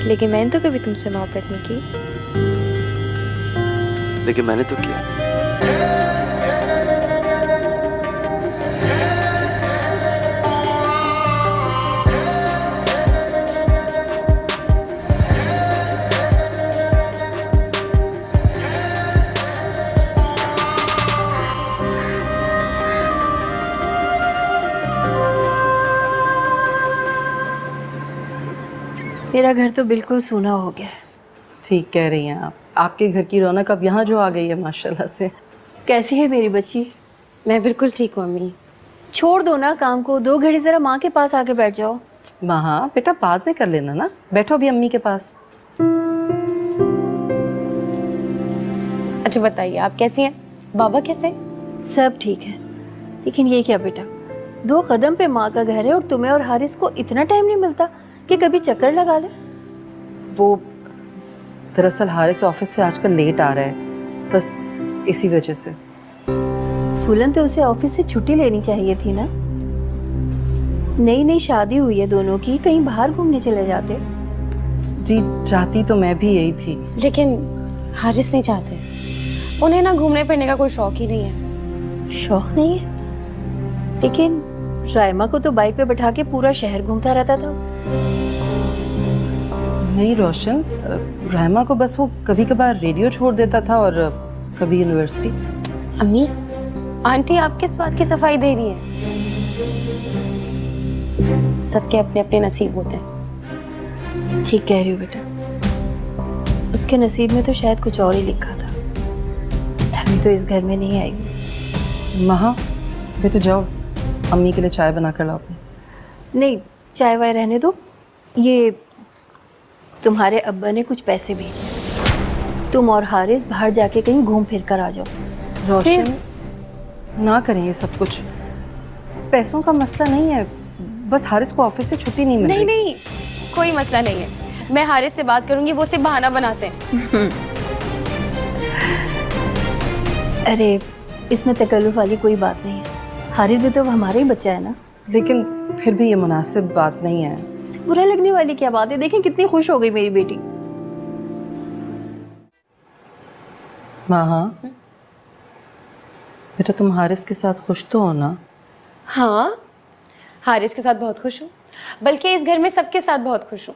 लेकिन मैंने तो कभी तुमसे मोहब्बत नहीं की। लेकिन मैंने तो किया। मेरा घर तो बिल्कुल सूना हो गया है। ठीक कह रही हैं आप। आपके घर की रौनक अब यहाँ जो आ गई है माशाल्लाह से। कैसी है मेरी बच्ची? मैं बिल्कुल ठीक हूँ अम्मी। छोड़ दो ना काम को, 2 घड़ी जरा माँ के पास आके बैठ जाओ। हाँ बेटा बाद में कर लेना ना, बैठो अभी अम्मी के पास। अच्छा बताइए आप कैसी हैं? बाबा कैसे हैं? सब ठीक है, लेकिन ये क्या बेटा, 2 कदम पे माँ का घर है और तुम्हें और हारिस को इतना टाइम नहीं मिलता कि कभी चक्कर लगा ले? वो दरअसल हारिस ऑफिस से आजकल लेट आ रहा है, बस इसी वजह से। सुलन तो उसे ऑफिस से छुट्टी लेनी चाहिए थी ना। नई नई शादी हुई है दोनों की, कहीं बाहर घूमने चले जाते। जी चाहती तो मैं भी यही थी। लेकिन हारिस नहीं चाहते, उन्हें ना घूमने फिरने का कोई शौक ही नहीं है। शौक नहीं है, लेकिन रायमा को तो बाइक पे बैठा के पूरा शहर घूमता रहता था। नहीं रोशन, रहमा को बस वो कभी कभार रेडियो छोड़ देता था और कभी यूनिवर्सिटी। अम्मी आंटी आप किस बात की सफाई दे रही हैं? सबके अपने अपने नसीब होते हैं। ठीक कह रही हो बेटा, उसके नसीब में तो शायद कुछ और ही लिखा था, तभी तो इस घर में नहीं आई। महा बेटा जाओ, अम्मी के लिए चाय बना कर लाओ। नहीं, चाय वाय रहने दो। ये तुम्हारे अब्बा ने कुछ पैसे भेजे, तुम और हारिस बाहर जाके कहीं घूम फिर कर आ जाओ। रोशन ना करें ये सब कुछ, पैसों का मसला नहीं है, बस हारिस को ऑफिस से छुट्टी नहीं मिल रही। नहीं कोई मसला नहीं है, मैं हारिस से बात करूंगी, वो सिर्फ बहाना बनाते हैं। अरे इसमें तकल्लुफ वाली कोई बात नहीं है, हारिस भी तो हमारा ही बच्चा है ना। लेकिन फिर भी ये मुनासिब बात नहीं है। इससे बुरा लगने वाली क्या बात है? देखें कितनी खुश हो गई मेरी बेटी। महा बेटा तुम हारिस के साथ खुश तो हो ना? हाँ हारिस के साथ बहुत खुश हूँ, बल्कि इस घर में सबके साथ बहुत खुश हूँ।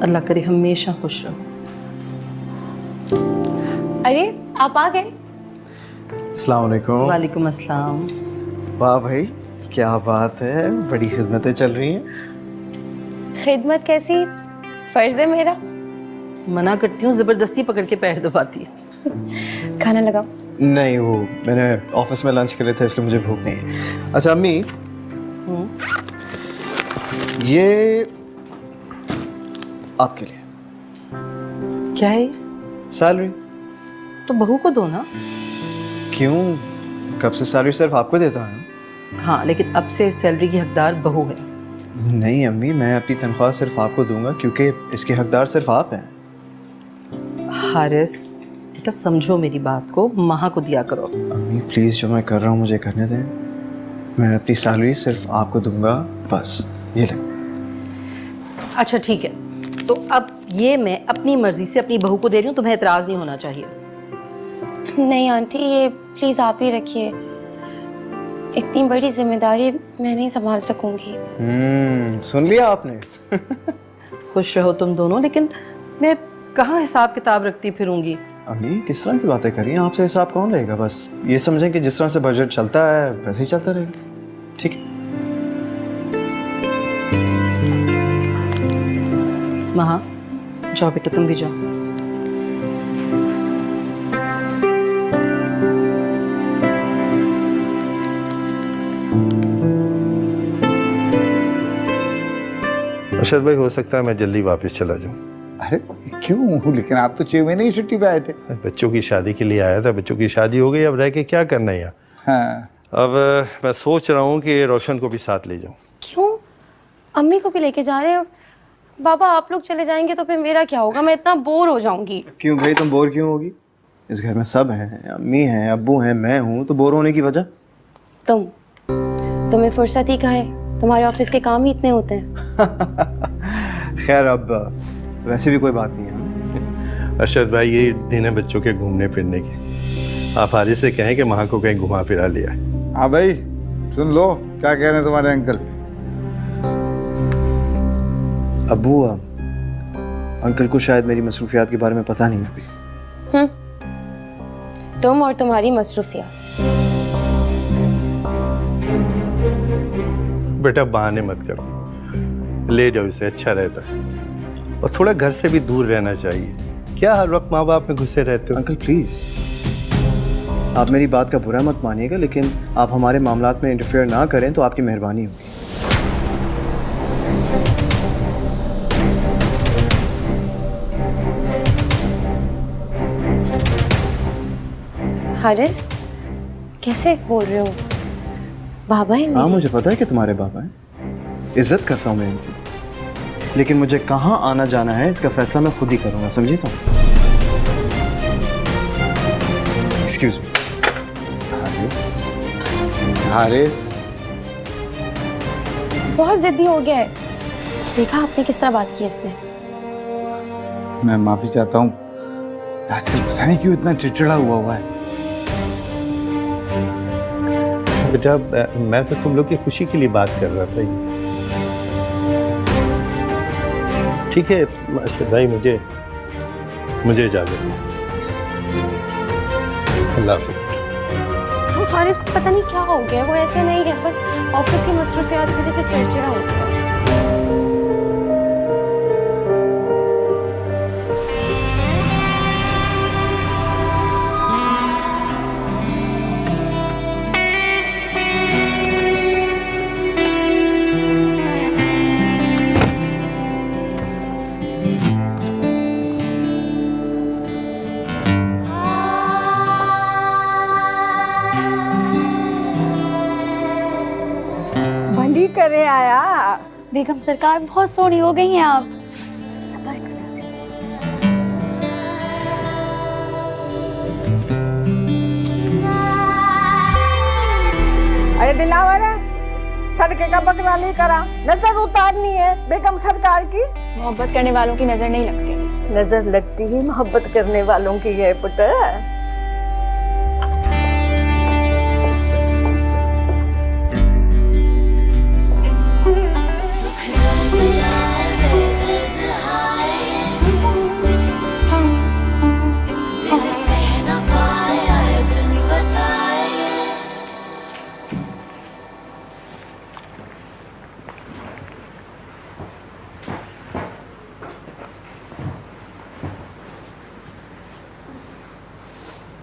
अल्लाह करे हमेशा खुश रहो। अरे आप आ गए। अस्सलाम वालेकुम। वालेकुम अस्सलाम। वाह भाई क्या बात है, बड़ी खिदमतें चल रही हैं। खिदमत कैसी, फर्ज है मेरा। मना करती हूँ, जबरदस्ती पकड़ के पैर दबाती है। खाना लगाओ। नहीं वो मैंने ऑफिस में लंच करे थे इसलिए मुझे भूख नहीं है। अच्छा अम्मी, ये आपके लिए। क्या है? सैलरी। तो बहू को दो ना। क्यों, कब से सैलरी सिर्फ आपको देता हूँ? हाँ लेकिन अब से इस सैलरी की हकदार बहू है। नहीं अम्मी, मैं अपनी तनख्वाह सिर्फ आपको दूंगा क्योंकि इसके हकदार सिर्फ आप हैं। हारिस बेटा समझो मेरी बात को, महा को दिया करो। अम्मी प्लीज़, जो मैं कर रहा हूँ मुझे करने दें। मैं अपनी सैलरी सिर्फ आपको दूंगा, बस ये लें। अच्छा ठीक है, तो अब ये मैं अपनी मर्जी से अपनी बहू को दे रही हूँ, तुम्हें एतराज़ नहीं होना चाहिए। नहीं आंटी, ये प्लीज आप ही रखिए, इतनी बड़ी जिम्मेदारी मैं नहीं संभाल सकूंगी। सुन लिया आपने। खुश रहो तुम दोनों, लेकिन मैं कहाँ हिसाब किताब रखती फिरूंगी। अम्मी किस तरह की बातें कर रही हैं? आपसे हिसाब कौन रहेगा? बस ये समझें कि जिस तरह से बजट चलता है वैसे ही चलता रहेगा। ठीक है। महा जाओ बेटा, तुम भी जाओ। अरशद भाई हो सकता है मैं जल्दी वापस चला जाऊँ। अरे क्यों? लेकिन आप तो 6 महीने ही छुट्टी पे आए थे। बच्चों की शादी के लिए आया था, बच्चों की शादी हो गई, अब रह के क्या करना है यहाँ। हाँ। अब मैं सोच रहा हूँ कि रोशन को भी साथ ले जाऊँ। क्यों, अम्मी को भी लेके जा रहे हो? बाबा आप लोग चले जाएंगे तो फिर मेरा क्या होगा? मैं इतना बोर हो जाऊंगी। क्यों भाई, तुम बोर क्यों होगी? इस घर में सब हैं, अम्मी हैं, अब्बू हैं, मैं हूँ, तो बोर होने की वजह? तुम्हें फुर्सत ही कहाँ है? तुम्हारे ऑफिस के काम ही इतने होते हैं। खैर अब वैसे भी कोई बात नहीं है। अरशद भाई, ये दिन है बच्चों के घूमने फिरने के। आप हारिस से कहें कि वहाँ को कहीं घुमा फिरा लिया। हाँ भाई, सुन लो क्या कह रहे हैं तुम्हारे अंकल। अब्बू, अंकल को शायद मेरी मसरूफियात के बारे में पता नहीं अभी। तुम और तुम्हारी मसरूफियात। बेटा बहाने मत करो, ले जाओ इसे, अच्छा रहता है। और थोड़ा घर से भी दूर रहना चाहिए। क्या हर वक्त माँ बाप में घुसे रहते हो? अंकल प्लीज, आप मेरी बात का बुरा मत मानिएगा, लेकिन आप हमारे मामलात में इंटरफेयर ना करें तो आपकी मेहरबानी होगी। हारिस, कैसे बोल रहे हो? बाबा है हाँ, मेरे। मुझे पता है कि तुम्हारे बाबा हैं, इज्जत करता हूँ मैं इनकी, लेकिन मुझे कहाँ आना जाना है इसका फैसला मैं खुद ही करूँगा, समझी? तो एक्सक्यूज मी। हारिस, हारिस, बहुत जिद्दी हो गया है। देखा आपने किस तरह बात की इसने। मैं माफी चाहता हूँ। आजकल पता नहीं क्यों इतना चिड़चिड़ा हुआ है। बेटा मैं तो तुम लोग की खुशी के लिए बात कर रहा था ये। ठीक है अरशद भाई, मुझे इजाजत है। अल्लाह हाफिज़। हारिस को पता नहीं क्या हो गया, वो ऐसे नहीं है, बस ऑफिस की मसरूफियात की वजह से चिड़चिड़ा हो गया। बंदी करे आया। बेगम सरकार बहुत सोहनी हो गई हैं आप। अरे दिलावर है, सदके का बकरा नहीं करा, नजर उतारनी है बेगम सरकार की। मोहब्बत करने वालों की नजर नहीं लगती। नजर लगती ही मोहब्बत करने वालों की है पुत्र।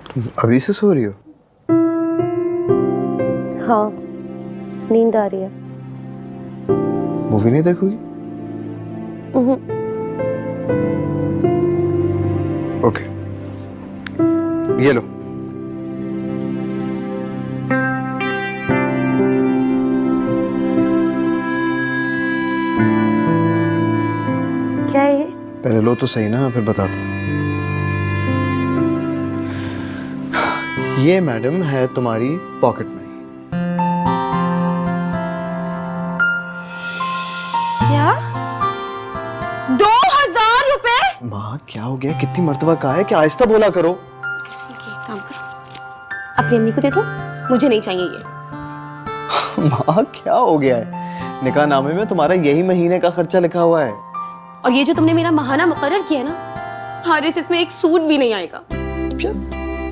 तुम अभी से सो रही हो? हाँ, नींद आ रही है। मूवी नहीं देखोगी? ओके, ये लो। क्या है ये? पहले लो तो सही ना, फिर बताता हूँ। ये मैडम है तुम्हारी पॉकेट मनी। क्या? 2000 रुपए? माँ क्या हो गया? कितनी मर्तबा कहा है कि आहिस्ता बोला करो। एक काम करो, अपनी अम्मी को दे दो, मुझे नहीं चाहिए ये। माँ क्या हो गया है? निकाह नामे में तुम्हारा यही महीने का खर्चा लिखा हुआ है। और ये जो तुमने मेरा माहाना मुकर्रर किया है ना, हारिस, इसमें एक सूट भी नहीं आएगा।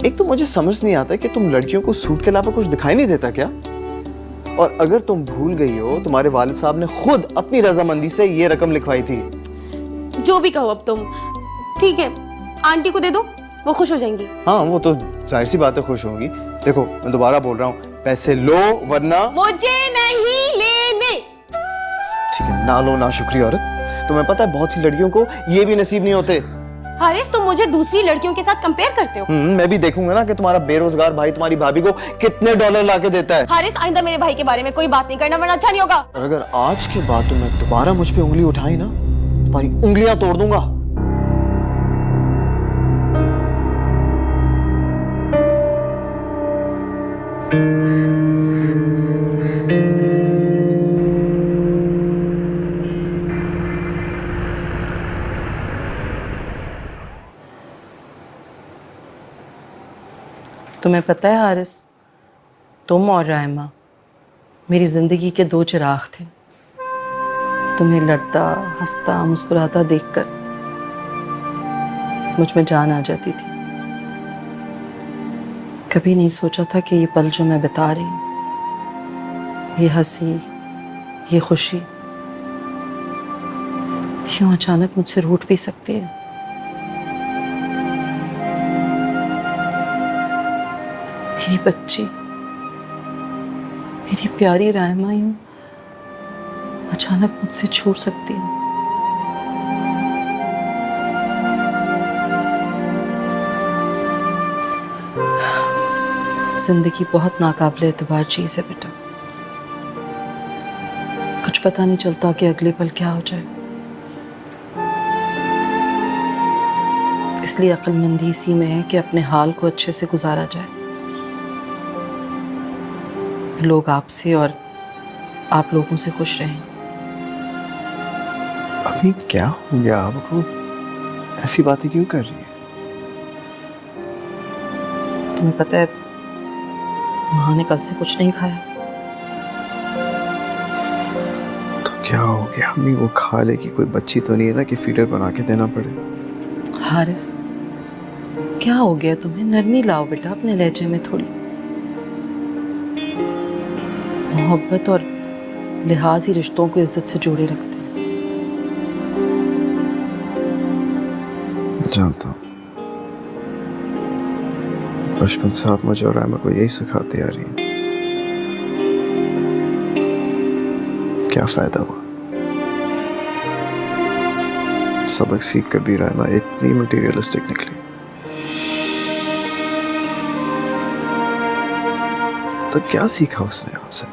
एक तो मुझे समझ नहीं आता कि तुम लड़कियों को सूट के अलावा कुछ दिखाई नहीं देता क्या? और अगर तुम भूल गई हो, तुम्हारे वालिद साहब ने खुद अपनी रजामंदी से ये रकम लिखवाई थी। जो भी कहो अब तुम। ठीक है, आंटी को दे दो, वो खुश हो जाएंगी। हाँ, वो तो जाहिर सी बात है, खुश होंगी। देखो मैं दोबारा बोल रहा हूँ, पैसे लो वरना। मुझे नहीं लेने। ठीक है, ना लो ना शुक्रिया औरत। तुम्हें पता है बहुत सी लड़कियों को ये भी नसीब नहीं होते। हारिस, तुम मुझे दूसरी लड़कियों के साथ कंपेयर करते हो। मैं भी देखूंगा ना कि तुम्हारा बेरोजगार भाई तुम्हारी भाभी को कितने डॉलर लाके देता है। हारिस, आइंदा मेरे भाई के बारे में कोई बात नहीं करना, वरना अच्छा नहीं होगा। और अगर आज के बाद तुमने दोबारा मुझ पे उंगली उठाई ना, तुम्हारी उंगलियां तोड़ दूंगा। तुम्हें पता है हारिस, तुम और रायमा मेरी ज़िंदगी के दो चिराग थे। तुम्हें लड़ता, हंसता, मुस्कुराता देखकर मुझ में जान आ जाती थी। कभी नहीं सोचा था कि ये पल जो मैं बिता रही हूँ, ये हंसी, ये खुशी क्यों अचानक मुझसे रूठ भी सकती है। मेरी बच्ची, मेरी प्यारी रायमा यूं अचानक मुझसे छूट सकती है। जिंदगी बहुत नाकाबिले एतबार चीज है बेटा। कुछ पता नहीं चलता कि अगले पल क्या हो जाए। इसलिए अक्लमंदी इसी में है कि अपने हाल को अच्छे से गुजारा जाए। लोग आपसे और आप लोगों से खुश रहें। अभी क्या हो गया आपको? ऐसी बातें क्यों कर रही है? तुम्हें पता है माँ ने कल से कुछ नहीं खाया। तो क्या हो गया अम्मी? वो खा लेगी, कोई बच्ची तो नहीं है ना कि फीडर बना के देना पड़े। हारिस, क्या हो गया तुम्हें? नरमी लाओ बेटा अपने लहजे में थोड़ी। मोहब्बत और लिहाज ही रिश्तों को इज्जत से जोड़े रखते हैं। जानता हूँ, बचपन से आप मुझे और रायमा को यही सिखाती आ रही हैं। क्या फायदा हुआ? सबक सीख कर भी रायमा इतनी मटेरियलिस्टिक निकली। तो क्या सीखा उसने आपसे?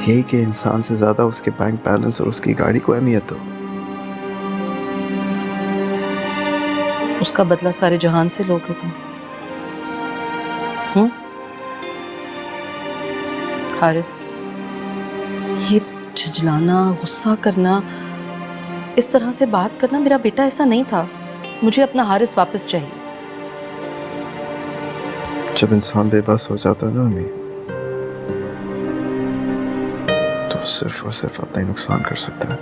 यही कि इंसान से ज्यादा उसके बैंक बैलेंस और उसकी गाड़ी को अहमियत दो। उसका बदला सारे जहान से लोगे तुम। हारिस, ये झिझलाना, गुस्सा करना, इस तरह से बात करना मेरा बेटा ऐसा नहीं था। मुझे अपना हारिस वापस चाहिए। जब इंसान बेबस हो जाता है ना अम्मी, तो सिर्फ और सिर्फ अपना ही नुकसान कर सकता है,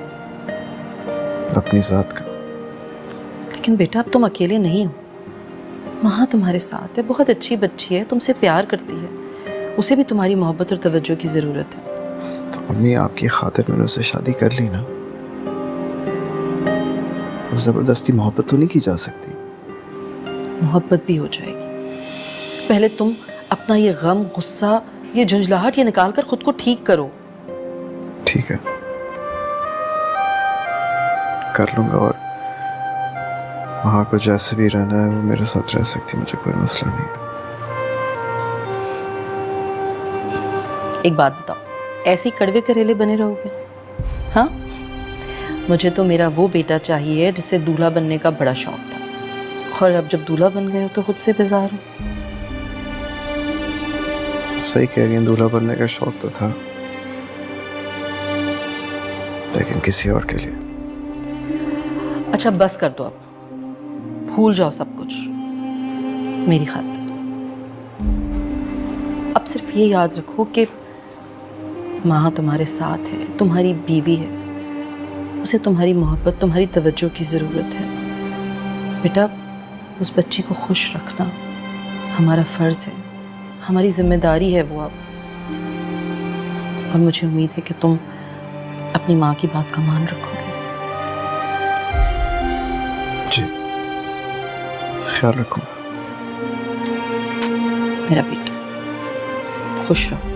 अपनी जात का। लेकिन बेटा अब तुम अकेले नहीं हो। माँ तुम्हारे साथ है, बहुत अच्छी बच्ची है, तुमसे प्यार करती है। उसे भी तुम्हारी मोहब्बत और तवज्जो की ज़रूरत है। तो अम्मी, आपकी खातिर मैंने उससे शादी कर ली ना, तो ज़बरदस्ती मोहब्बत तो नहीं की जा सकती। मोहब्बत भी हो जाएगी। पहले तुम अपना ये गम, गुस्सा, ये झुंझलाहट ये निकाल कर खुद को ठीक करो। ठीक है, कर लूंगा। और वहाँ को जैसे भी रहना है वो मेरे साथ रह सकती, मुझे कोई मसला नहीं। एक बात बताओ, ऐसे ही कड़वे करेले बने रहोगे? हाँ, मुझे तो मेरा वो बेटा चाहिए जिसे दूल्हा बनने का बड़ा शौक था, और अब जब दूल्हा बन गए हो तो खुद से बेजार हो। सही कह रही हैं, दूल्हा बनने का शौक तो था, लेकिन किसी और के लिए। अच्छा बस कर दो, अब भूल जाओ सब कुछ मेरी खातिर। अब सिर्फ ये याद रखो कि माँ तुम्हारे साथ है, तुम्हारी बीवी है, उसे तुम्हारी मोहब्बत, तुम्हारी तवज्जो की ज़रूरत है। बेटा, उस बच्ची को खुश रखना हमारा फ़र्ज़ है, हमारी जिम्मेदारी है वो अब। और मुझे उम्मीद है कि तुम अपनी माँ की बात का मान रखोगे। जी, ख्याल रखूंगा। मेरा बेटा खुश रहो।